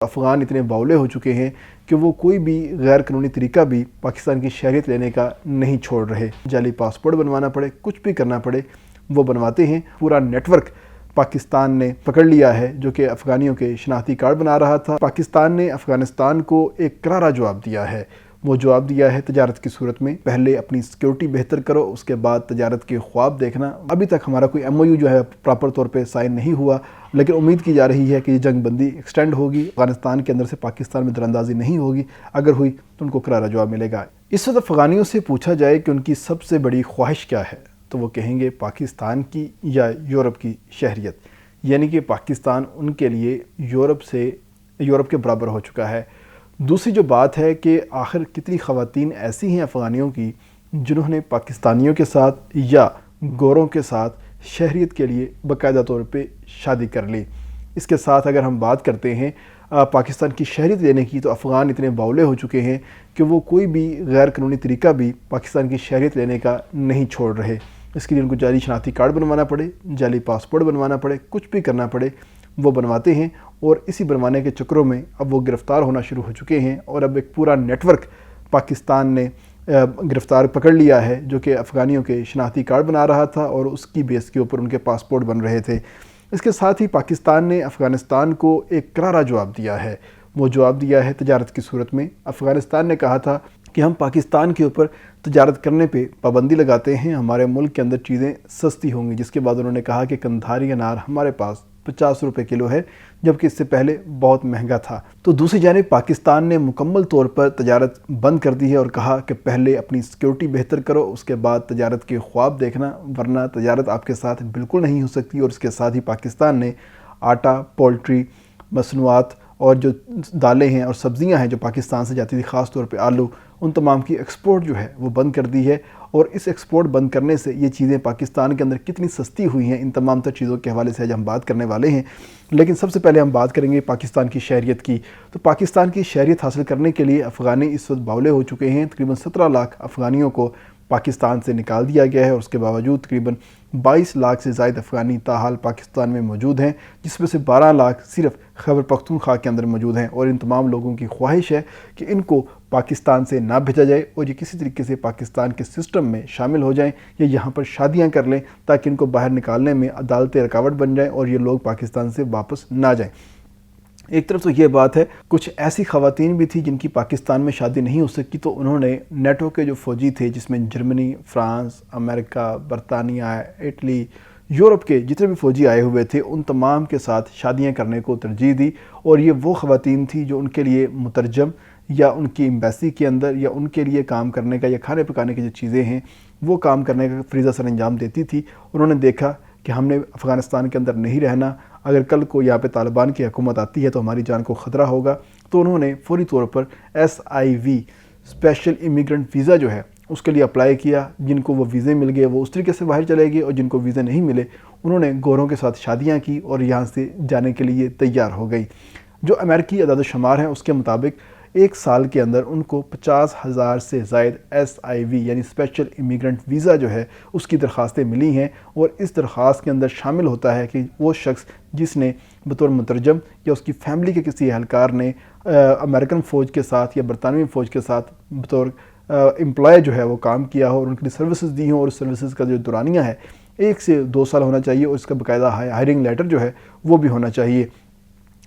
افغان اتنے باولے ہو چکے ہیں کہ وہ کوئی بھی غیر قانونی طریقہ بھی پاکستان کی شہریت لینے کا نہیں چھوڑ رہے. جعلی پاسپورٹ بنوانا پڑے، کچھ بھی کرنا پڑے وہ بنواتے ہیں. پورا نیٹ ورک پاکستان نے پکڑ لیا ہے جو کہ افغانیوں کے شناختی کارڈ بنا رہا تھا. پاکستان نے افغانستان کو ایک کرارا جواب دیا ہے. وہ جواب دیا ہے تجارت کی صورت میں. پہلے اپنی سیکیورٹی بہتر کرو، اس کے بعد تجارت کے خواب دیکھنا. ابھی تک ہمارا کوئی MOU جو ہے پراپر طور پہ سائن نہیں ہوا، لیکن امید کی جا رہی ہے کہ یہ جنگ بندی ایکسٹینڈ ہوگی. افغانستان کے اندر سے پاکستان میں دراندازی نہیں ہوگی. اگر ہوئی تو ان کو کرارا جواب ملے گا. اس وقت افغانیوں سے پوچھا جائے کہ ان کی سب سے بڑی خواہش کیا ہے تو وہ کہیں گے پاکستان کی یا یورپ کی شہریت. یعنی کہ پاکستان ان کے لیے یورپ کے برابر ہو چکا ہے. دوسری جو بات ہے کہ آخر کتنی خواتین ایسی ہیں افغانیوں کی جنہوں نے پاکستانیوں کے ساتھ یا گوروں کے ساتھ شہریت کے لیے باقاعدہ طور پہ شادی کر لی. اس کے ساتھ اگر ہم بات کرتے ہیں پاکستان کی شہریت لینے کی تو افغان اتنے باولے ہو چکے ہیں کہ وہ کوئی بھی غیر قانونی طریقہ بھی پاکستان کی شہریت لینے کا نہیں چھوڑ رہے. اس کے لیے ان کو جعلی شناختی کارڈ بنوانا پڑے، جعلی پاسپورٹ بنوانا پڑے، کچھ بھی کرنا پڑے وہ بنواتے ہیں. اور اسی بنوانے کے چکروں میں اب وہ گرفتار ہونا شروع ہو چکے ہیں اور اب ایک پورا نیٹ ورک پاکستان نے گرفتار پکڑ لیا ہے جو کہ افغانیوں کے شناختی کارڈ بنا رہا تھا اور اس کی بیس کے اوپر ان کے پاسپورٹ بن رہے تھے. اس کے ساتھ ہی پاکستان نے افغانستان کو ایک کرارا جواب دیا ہے. وہ جواب دیا ہے تجارت کی صورت میں. افغانستان نے کہا تھا کہ ہم پاکستان کے اوپر تجارت کرنے پہ پابندی لگاتے ہیں، ہمارے ملک کے اندر چیزیں سستی ہوں گی. جس کے بعد انہوں نے کہا کہ قندھاری انار ہمارے پاس 50 روپے کلو ہے، جبکہ اس سے پہلے بہت مہنگا تھا. تو دوسری جانب پاکستان نے مکمل طور پر تجارت بند کر دی ہے اور کہا کہ پہلے اپنی سیکیورٹی بہتر کرو، اس کے بعد تجارت کے خواب دیکھنا، ورنہ تجارت آپ کے ساتھ بالکل نہیں ہو سکتی. اور اس کے ساتھ ہی پاکستان نے آٹا، پولٹری، مصنوعات اور جو دالیں ہیں اور سبزیاں ہیں جو پاکستان سے جاتی تھی، خاص طور پہ آلو، ان تمام کی ایکسپورٹ جو ہے وہ بند کر دی ہے. اور اس ایکسپورٹ بند کرنے سے یہ چیزیں پاکستان کے اندر کتنی سستی ہوئی ہیں، ان تمام تر چیزوں کے حوالے سے آج ہم بات کرنے والے ہیں. لیکن سب سے پہلے ہم بات کریں گے پاکستان کی شہریت کی. تو پاکستان کی شہریت حاصل کرنے کے لیے افغانی اس وقت باولے ہو چکے ہیں. تقریباً 17 لاکھ افغانیوں کو پاکستان سے نکال دیا گیا ہے اور اس کے باوجود تقریباً 22 لاکھ سے زائد افغانی تاحال پاکستان میں موجود ہیں، جس میں سے 12 لاکھ صرف خیبر پختونخوا کے اندر موجود ہیں. اور ان تمام لوگوں کی خواہش ہے کہ ان کو پاکستان سے نہ بھیجا جائے اور یہ کسی طریقے سے پاکستان کے سسٹم میں شامل ہو جائیں یا یہاں پر شادیاں کر لیں تاکہ ان کو باہر نکالنے میں عدالتیں رکاوٹ بن جائیں اور یہ لوگ پاکستان سے واپس نہ جائیں. ایک طرف تو یہ بات ہے، کچھ ایسی خواتین بھی تھی جن کی پاکستان میں شادی نہیں ہو سکی، تو انہوں نے نیٹو کے جو فوجی تھے جس میں جرمنی، فرانس، امریکہ، برطانیہ، اٹلی، یورپ کے جتنے بھی فوجی آئے ہوئے تھے ان تمام کے ساتھ شادیاں کرنے کو ترجیح دی. اور یہ وہ خواتین تھی جو ان کے لیے مترجم یا ان کی ایمبیسی کے اندر یا ان کے لیے کام کرنے کا یا کھانے پکانے کی جو چیزیں ہیں وہ کام کرنے کا فریضہ سر انجام دیتی تھی. انہوں نے دیکھا کہ ہم نے افغانستان کے اندر نہیں رہنا، اگر کل کو یہاں پہ طالبان کی حکومت آتی ہے تو ہماری جان کو خطرہ ہوگا. تو انہوں نے فوری طور پر SIV اسپیشل امیگرنٹ ویزا جو ہے اس کے لیے اپلائی کیا. جن کو وہ ویزے مل گئے وہ اس طریقے سے باہر چلے گئے اور جن کو ویزے نہیں ملے انہوں نے گوروں کے ساتھ شادیاں کی اور یہاں سے جانے کے لیے تیار ہو گئی. جو امریکی اعداد و شمار ہیں اس کے مطابق ایک سال کے اندر ان کو 50,000 سے زائد SIV یعنی اسپیشل امیگرنٹ ویزا جو ہے اس کی درخواستیں ملی ہیں. اور اس درخواست کے اندر شامل ہوتا ہے کہ وہ شخص جس نے بطور مترجم یا اس کی فیملی کے کسی اہلکار نے امریکن فوج کے ساتھ یا برطانوی فوج کے ساتھ بطور امپلائی جو ہے وہ کام کیا ہو اور ان کے لیے سروسز دی ہوں، اور سروسز کا جو دورانیہ ہے 1 سے 2 سال ہونا چاہیے اور اس کا باقاعدہ ہائرنگ لیٹر جو ہے وہ بھی ہونا چاہیے.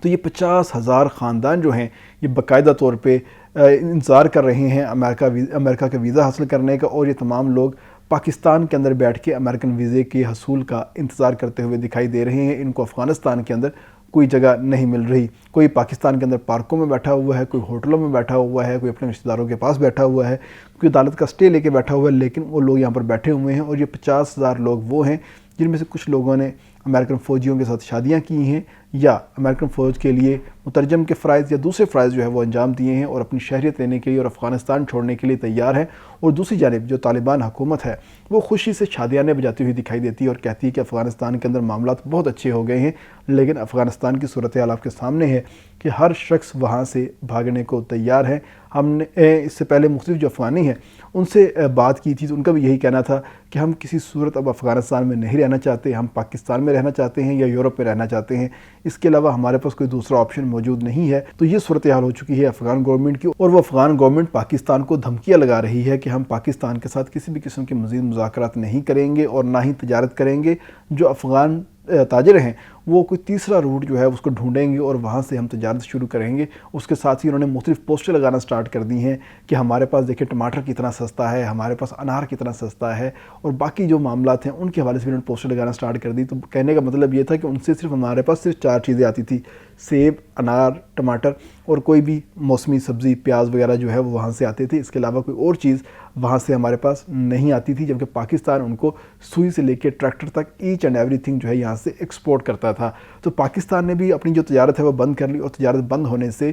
تو یہ 50,000 خاندان جو ہیں یہ باقاعدہ طور پہ انتظار کر رہے ہیں امریکہ کا ویزا حاصل کرنے کا. اور یہ تمام لوگ پاکستان کے اندر بیٹھ کے امریکن ویزے کے حصول کا انتظار کرتے ہوئے دکھائی دے رہے ہیں. ان کو افغانستان کے اندر کوئی جگہ نہیں مل رہی. کوئی پاکستان کے اندر پارکوں میں بیٹھا ہوا ہے، کوئی ہوٹلوں میں بیٹھا ہوا ہے، کوئی اپنے رشتہ داروں کے پاس بیٹھا ہوا ہے، کوئی عدالت کا سٹے لے کے بیٹھا ہوا ہے، لیکن وہ لوگ یہاں پر بیٹھے ہوئے ہیں. اور یہ 50,000 لوگ وہ ہیں جن میں سے کچھ لوگوں نے امریکن فوجیوں کے ساتھ شادیاں کی ہیں یا امریکن فوج کے لیے مترجم کے فرائض یا دوسرے فرائض جو ہے وہ انجام دیے ہیں اور اپنی شہریت لینے کے لیے اور افغانستان چھوڑنے کے لیے تیار ہیں. اور دوسری جانب جو طالبان حکومت ہے وہ خوشی سے شادیاں بجاتی ہوئی دکھائی دیتی ہے اور کہتی ہے کہ افغانستان کے اندر معاملات بہت اچھے ہو گئے ہیں. لیکن افغانستان کی صورتحال آپ کے سامنے ہے کہ ہر شخص وہاں سے بھاگنے کو تیار ہے. ہم نے اس سے پہلے مختلف جو افغانی ہیں ان سے بات کی تھی تو ان کا بھی یہی کہنا تھا کہ ہم کسی صورت اب افغانستان میں نہیں رہنا چاہتے، ہم پاکستان میں رہنا چاہتے ہیں یا یورپ میں رہنا چاہتے ہیں، اس کے علاوہ ہمارے پاس کوئی دوسرا آپشن موجود نہیں ہے۔ تو یہ صورتحال ہو چکی ہے افغان گورنمنٹ کی، اور وہ افغان گورنمنٹ پاکستان کو دھمکیاں لگا رہی ہے کہ ہم پاکستان کے ساتھ کسی بھی قسم کے مزید مذاکرات نہیں کریں گے اور نہ ہی تجارت کریں گے۔ جو افغان تاجر ہیں وہ کوئی تیسرا روٹ جو ہے اس کو ڈھونڈیں گے اور وہاں سے ہم تجارت شروع کریں گے۔ اس کے ساتھ ہی انہوں نے مختلف پوسٹر لگانا سٹارٹ کر دی ہیں کہ ہمارے پاس دیکھیں ٹماٹر کتنا سستا ہے، ہمارے پاس انار کتنا سستا ہے، اور باقی جو معاملات ہیں ان کے حوالے سے بھی انہوں نے پوسٹر لگانا سٹارٹ کر دی۔ تو کہنے کا مطلب یہ تھا کہ ان سے صرف ہمارے پاس صرف 4 چیزیں آتی تھی، سیب، انار، ٹماٹر اور کوئی بھی موسمی سبزی، پیاز وغیرہ جو ہے وہ وہاں سے آتے تھے، اس کے علاوہ کوئی اور چیز وہاں سے ہمارے پاس نہیں آتی تھی، جبکہ پاکستان ان کو سوئی سے لے کے ٹریکٹر تک ایچ اینڈ ایوری تھنگ جو ہے یہاں سے ایکسپورٹ کرتا تھا۔ تو پاکستان نے بھی اپنی جو تجارت ہے وہ بند کر لی، اور تجارت بند ہونے سے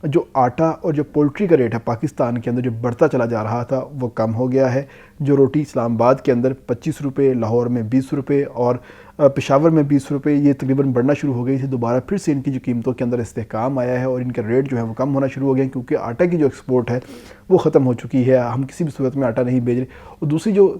جو آٹا اور جو پولٹری کا ریٹ ہے پاکستان کے اندر جو بڑھتا چلا جا رہا تھا وہ کم ہو گیا ہے۔ جو روٹی اسلام آباد کے اندر 25 روپے، لاہور میں 20 روپے اور پشاور میں 20 روپے، یہ تقریباً بڑھنا شروع ہو گئی تھی۔ دوبارہ پھر سے ان کی جو قیمتوں کے اندر استحکام آیا ہے اور ان کا ریٹ جو ہے وہ کم ہونا شروع ہو گیا، کیونکہ آٹا کی جو ایکسپورٹ ہے وہ ختم ہو چکی ہے، ہم کسی بھی صورت میں آٹا نہیں بھیج رہے۔ اور دوسری جو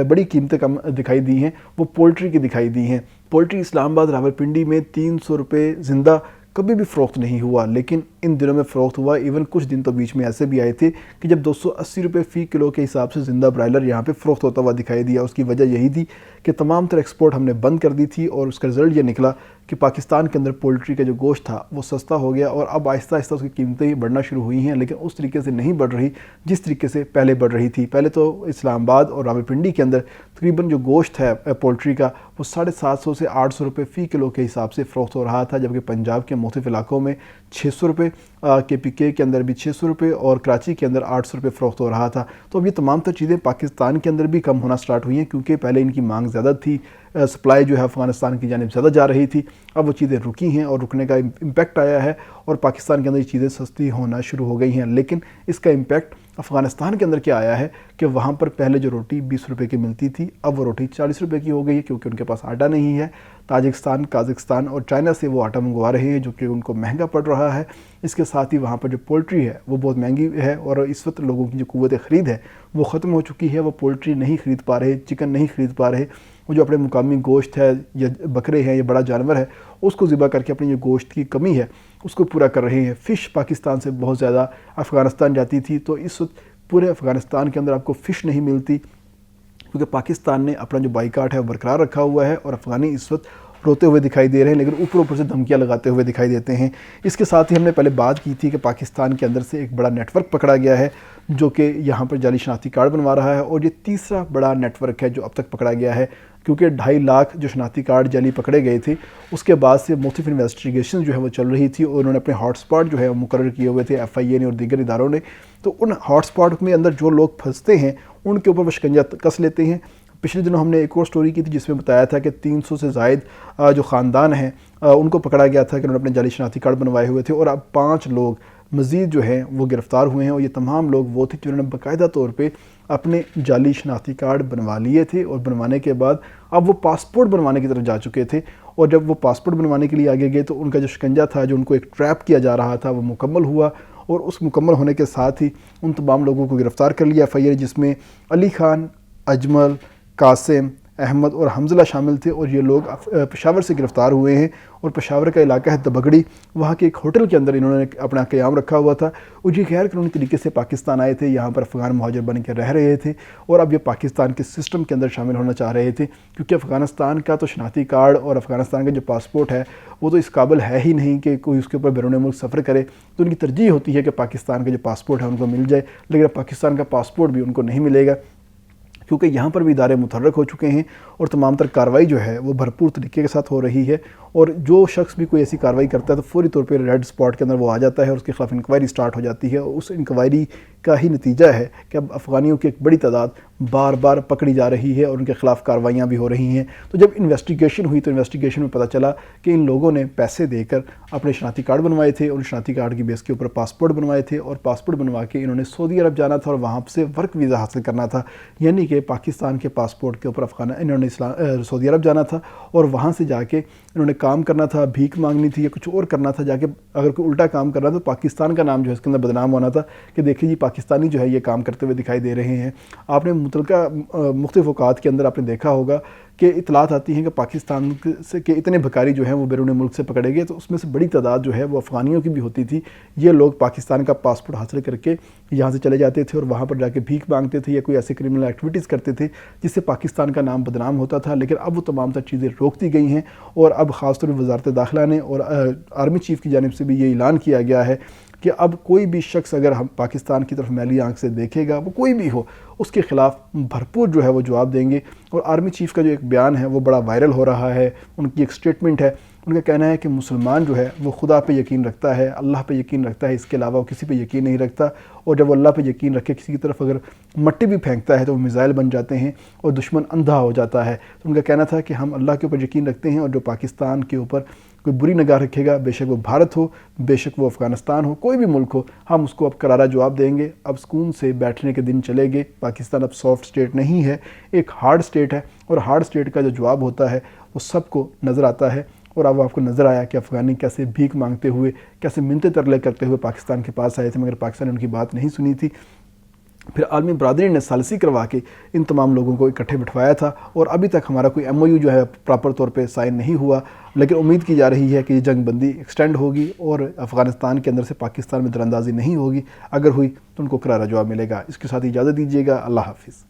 بڑی قیمتیں کم دکھائی دی ہیں وہ پولٹری کی دکھائی دی ہیں۔ پولٹری اسلام آباد راولپنڈی میں 300 روپے زندہ کبھی بھی فروخت نہیں ہوا، لیکن ان دنوں میں فروخت ہوا۔ ایون کچھ دن تو بیچ میں ایسے بھی آئے تھے کہ جب 280 روپے فی کلو کے حساب سے زندہ برائلر یہاں پہ فروخت ہوتا ہوا دکھائی دیا۔ اس کی وجہ یہی تھی کہ تمام تر ایکسپورٹ ہم نے بند کر دی تھی، اور اس کا رزلٹ یہ نکلا کہ پاکستان کے اندر پولٹری کا جو گوشت تھا وہ سستا ہو گیا، اور اب آہستہ آہستہ اس کی قیمتیں بڑھنا شروع ہوئی ہیں، لیکن اس طریقے سے نہیں بڑھ رہی جس طریقے سے پہلے بڑھ رہی تھی۔ پہلے تو اسلام آباد اور راولپنڈی کے اندر تقریباً جو گوشت ہے پولٹری کا وہ 750 سے 800 روپے فی کلو کے حساب سے فروخت ہو رہا تھا، جبکہ پنجاب کے مختلف علاقوں میں 600 روپے، کے پی کے اندر بھی 600 روپے اور کراچی کے اندر 800 روپے فروخت ہو رہا تھا۔ تو اب یہ تمام تر چیزیں پاکستان کے اندر بھی کم ہونا سٹارٹ ہوئی ہیں، کیونکہ پہلے ان کی مانگ زیادہ تھی، سپلائی جو ہے افغانستان کی جانب زیادہ جا رہی تھی، اب وہ چیزیں رکی ہیں اور رکنے کا امپیکٹ آیا ہے، اور پاکستان کے اندر یہ چیزیں سستی ہونا شروع ہو گئی ہیں۔ لیکن اس کا امپیکٹ افغانستان کے اندر کیا آیا ہے کہ وہاں پر پہلے جو روٹی 20 روپے کی ملتی تھی اب وہ روٹی 40 روپے کی ہو گئی ہے، کیونکہ ان کے پاس آٹا نہیں ہے۔ تاجکستان، قازقستان اور چائنا سے وہ آٹا منگوا رہے ہیں، جو کہ ان کو مہنگا پڑ رہا ہے۔ اس کے ساتھ ہی وہاں پر جو پولٹری ہے وہ بہت مہنگی ہے، اور اس وقت لوگوں کی جو قوت خرید ہے وہ ختم ہو چکی ہے، وہ پولٹری نہیں خرید پا رہے، چکن نہیں خرید پا رہے، وہ جو اپنے مقامی گوشت ہے یا بکرے ہیں یا بڑا جانور ہے اس کو ذبح کر کے اپنی جو گوشت کی کمی ہے اس کو پورا کر رہے ہیں۔ فش پاکستان سے بہت زیادہ افغانستان جاتی تھی، تو اس وقت پورے افغانستان کے اندر آپ کو فش نہیں ملتی، کیونکہ پاکستان نے اپنا جو بائیکاٹ ہے وہ برقرار رکھا ہوا ہے، اور افغانی اس وقت روتے ہوئے دکھائی دے رہے ہیں، لیکن اوپر سے دھمکیاں لگاتے ہوئے دکھائی دیتے ہیں۔ اس کے ساتھ ہی ہم نے پہلے بات کی تھی کہ پاکستان کے اندر سے ایک بڑا نیٹ ورک پکڑا گیا ہے جو کہ یہاں پر جعلی شناختی کارڈ بنوا رہا ہے، اور یہ تیسرا بڑا نیٹ ورک ہے جو اب تک پکڑا گیا ہے، کیونکہ 2.5 لاکھ جو شناختی کارڈ جعلی پکڑے گئے تھے اس کے بعد سے مختلف انویسٹیگیشن جو ہے وہ چل رہی تھی، اور انہوں نے اپنے ہاٹ سپاٹ جو ہے وہ مقرر کیے ہوئے تھے ایف آئی اے نے اور دیگر اداروں نے۔ تو ان ہاٹ سپاٹ میں اندر جو لوگ پھنستے ہیں ان کے اوپر وہ شکنجہ کس لیتے ہیں۔ پچھلے دنوں ہم نے ایک اور سٹوری کی تھی جس میں بتایا تھا کہ 300 سے زائد جو خاندان ہیں ان کو پکڑا گیا تھا کہ انہوں نے اپنے جعلی شناختی کارڈ بنوائے ہوئے تھے، اور اب 5 لوگ مزید جو ہیں وہ گرفتار ہوئے ہیں، اور یہ تمام لوگ وہ تھے جنہوں نے باقاعدہ طور پہ اپنے جعلی شناختی کارڈ بنوا لیے تھے، اور بنوانے کے بعد اب وہ پاسپورٹ بنوانے کی طرف جا چکے تھے، اور جب وہ پاسپورٹ بنوانے کے لیے آگے گئے تو ان کا جو شکنجہ تھا، جو ان کو ایک ٹریپ کیا جا رہا تھا، وہ مکمل ہوا، اور اس مکمل ہونے کے ساتھ ہی ان تمام لوگوں کو گرفتار کر لیا ایف آئی اے، جس میں علی خان، اجمل، قاسم، احمد اور حمزلہ شامل تھے، اور یہ لوگ پشاور سے گرفتار ہوئے ہیں، اور پشاور کا علاقہ ہے دبگڑی، وہاں کے ایک ہوٹل کے اندر انہوں نے اپنا قیام رکھا ہوا تھا، اور یہ غیر قانونی طریقے سے پاکستان آئے تھے، یہاں پر افغان مہاجر بن کے رہ رہے تھے، اور اب یہ پاکستان کے سسٹم کے اندر شامل ہونا چاہ رہے تھے، کیونکہ افغانستان کا تو شناختی کارڈ اور افغانستان کا جو پاسپورٹ ہے وہ تو اس قابل ہے ہی نہیں کہ کوئی اس کے اوپر بیرون ملک سفر کرے، تو ان کی ترجیح ہوتی ہے کہ پاکستان کا جو پاسپورٹ ہے ان کو مل جائے، لیکن اب پاکستان کا پاسپورٹ بھی ان کو نہیں ملے گا، کیونکہ یہاں پر بھی ادارے متحرک ہو چکے ہیں، اور تمام تر کارروائی جو ہے وہ بھرپور طریقے کے ساتھ ہو رہی ہے، اور جو شخص بھی کوئی ایسی کارروائی کرتا ہے تو فوری طور پہ ریڈ سپاٹ کے اندر وہ آ جاتا ہے، اور اس کے خلاف انکوائری سٹارٹ ہو جاتی ہے، اور اس انکوائری کا ہی نتیجہ ہے کہ اب افغانیوں کی ایک بڑی تعداد بار بار پکڑی جا رہی ہے، اور ان کے خلاف کارروائیاں بھی ہو رہی ہیں۔ تو جب انویسٹیگیشن ہوئی تو انویسٹیگیشن میں پتہ چلا کہ ان لوگوں نے پیسے دے کر اپنے شناختی کارڈ بنوائے تھے، اور شناختی کارڈ کی بیس کے اوپر پاسپورٹ بنوائے تھے، اور پاسپورٹ بنوا کے انہوں نے سعودی عرب جانا تھا اور وہاں سے ورک ویزا حاصل کرنا تھا، یعنی کہ پاکستان کے پاسپورٹ کے اوپر انہوں نے سعودی عرب جانا تھا اور وہاں سے جا کے انہوں نے کام کرنا تھا، بھیک مانگنی تھی یا کچھ اور کرنا تھا، جا کے اگر کوئی الٹا کام کرنا تو پاکستان کا نام جو ہے اس کے اندر بدنام ہونا تھا کہ دیکھیں جی پاکستانی جو ہے یہ کام کرتے ہوئے دکھائی دے رہے ہیں۔ آپ نے متعلقہ مختلف اوقات کے اندر آپ نے دیکھا ہوگا کہ اطلاعات آتی ہیں کہ پاکستان سے کہ اتنے بھکاری جو ہیں وہ بیرون ملک سے پکڑے گئے، تو اس میں سے بڑی تعداد جو ہے وہ افغانیوں کی بھی ہوتی تھی۔ یہ لوگ پاکستان کا پاسپورٹ حاصل کر کے یہاں سے چلے جاتے تھے اور وہاں پر جا کے بھیک مانگتے تھے یا کوئی ایسے کرمنل ایکٹیویٹیز کرتے تھے جس سے پاکستان کا نام بدنام ہوتا تھا۔ لیکن اب وہ تمام تر چیزیں روک دی گئی ہیں اور اب خاص طور پر وزارت داخلہ نے اور آرمی چیف کی جانب سے بھی یہ اعلان کیا گیا ہے کہ اب کوئی بھی شخص اگر ہم پاکستان کی طرف میلی آنکھ سے دیکھے گا، وہ کوئی بھی ہو، اس کے خلاف بھرپور جو ہے وہ جواب دیں گے۔ اور آرمی چیف کا جو ایک بیان ہے وہ بڑا وائرل ہو رہا ہے، ان کی ایک سٹیٹمنٹ ہے، ان کا کہنا ہے کہ مسلمان جو ہے وہ خدا پہ یقین رکھتا ہے، اللہ پہ یقین رکھتا ہے، اس کے علاوہ وہ کسی پہ یقین نہیں رکھتا، اور جب وہ اللہ پہ یقین رکھے کسی کی طرف اگر مٹی بھی پھینکتا ہے تو وہ میزائل بن جاتے ہیں اور دشمن اندھا ہو جاتا ہے۔ تو ان کا کہنا تھا کہ ہم اللہ کے اوپر یقین رکھتے ہیں اور جو پاکستان کے اوپر کوئی بری نگاہ رکھے گا، بے شک وہ بھارت ہو، بے شک وہ افغانستان ہو، کوئی بھی ملک ہو، ہم اس کو اب کرارا جواب دیں گے۔ اب سکون سے بیٹھنے کے دن چلے گئے۔ پاکستان اب سافٹ سٹیٹ نہیں ہے، ایک ہارڈ سٹیٹ ہے، اور ہارڈ سٹیٹ کا جو جواب ہوتا ہے وہ سب کو نظر آتا ہے۔ اور اب آپ کو نظر آیا کہ افغانی کیسے بھیک مانگتے ہوئے، کیسے منتیں ترلے کرتے ہوئے پاکستان کے پاس آئے تھے، مگر پاکستان نے ان کی بات نہیں سنی تھی۔ پھر عالمی برادری نے ثالثی کروا کے ان تمام لوگوں کو اکٹھے بٹھوایا تھا، اور ابھی تک ہمارا کوئی ایم او یو جو ہے پراپر طور پہ سائن نہیں ہوا، لیکن امید کی جا رہی ہے کہ یہ جنگ بندی ایکسٹینڈ ہوگی اور افغانستان کے اندر سے پاکستان میں در اندازی نہیں ہوگی۔ اگر ہوئی تو ان کو کرارا جواب ملے گا۔ اس کے ساتھ اجازت دیجیے گا، اللہ حافظ۔